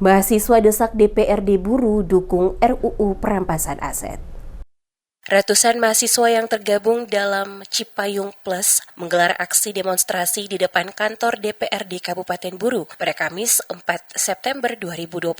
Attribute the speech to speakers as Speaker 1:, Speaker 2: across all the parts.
Speaker 1: Mahasiswa desak DPRD Buru dukung RUU perampasan aset. Ratusan mahasiswa yang tergabung dalam Cipayung Plus menggelar aksi demonstrasi di depan kantor DPRD Kabupaten Buru pada Kamis 4 September 2025.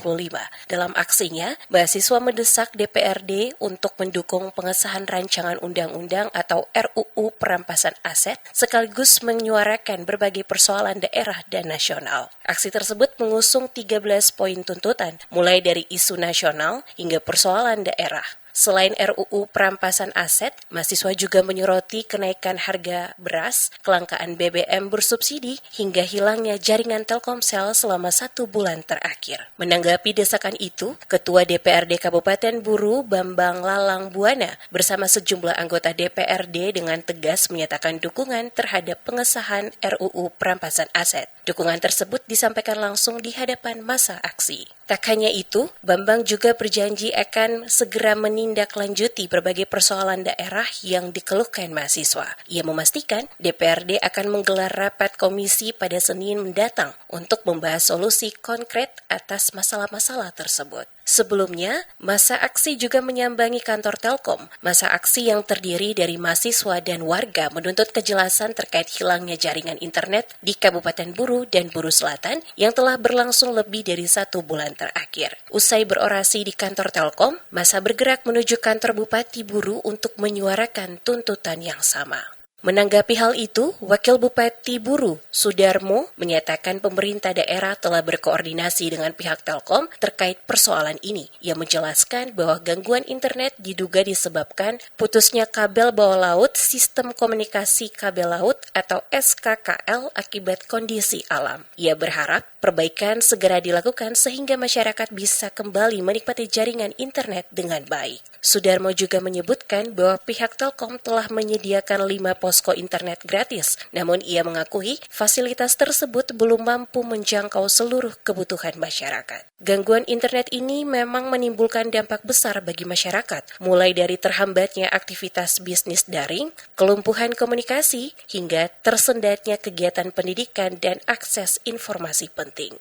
Speaker 1: Dalam aksinya, mahasiswa mendesak DPRD untuk mendukung pengesahan rancangan undang-undang atau RUU perampasan aset sekaligus menyuarakan berbagai persoalan daerah dan nasional. Aksi tersebut mengusung 13 poin tuntutan, mulai dari isu nasional hingga persoalan daerah. Selain RUU perampasan aset, mahasiswa juga menyoroti kenaikan harga beras, kelangkaan BBM bersubsidi, hingga hilangnya jaringan Telkomsel selama 1 bulan terakhir. Menanggapi desakan itu, Ketua DPRD Kabupaten Buru Bambang Lalang Buana bersama sejumlah anggota DPRD dengan tegas menyatakan dukungan terhadap pengesahan RUU perampasan aset. Dukungan tersebut disampaikan langsung di hadapan massa aksi. Tak hanya itu, Bambang juga berjanji akan segera menindaklanjuti berbagai persoalan daerah yang dikeluhkan mahasiswa. Ia memastikan DPRD akan menggelar rapat komisi pada Senin mendatang untuk membahas solusi konkret atas masalah-masalah tersebut. Sebelumnya, massa aksi juga menyambangi kantor Telkom. Massa aksi yang terdiri dari mahasiswa dan warga menuntut kejelasan terkait hilangnya jaringan internet di Kabupaten Buru dan Buru Selatan yang telah berlangsung lebih dari 1 bulan terakhir. Usai berorasi di kantor Telkom, massa bergerak menuju kantor Bupati Buru untuk menyuarakan tuntutan yang sama. Menanggapi hal itu, Wakil Bupati Buru, Sudarmo, menyatakan pemerintah daerah telah berkoordinasi dengan pihak Telkom terkait persoalan ini. Ia menjelaskan bahwa gangguan internet diduga disebabkan putusnya kabel bawah laut Sistem Komunikasi Kabel Laut atau SKKL akibat kondisi alam. Ia berharap perbaikan segera dilakukan sehingga masyarakat bisa kembali menikmati jaringan internet dengan baik. Sudarmo juga menyebutkan bahwa pihak Telkom telah menyediakan 5 posko internet gratis, namun ia mengakui fasilitas tersebut belum mampu menjangkau seluruh kebutuhan masyarakat. Gangguan internet ini memang menimbulkan dampak besar bagi masyarakat, mulai dari terhambatnya aktivitas bisnis daring, kelumpuhan komunikasi, hingga tersendatnya kegiatan pendidikan dan akses informasi penting.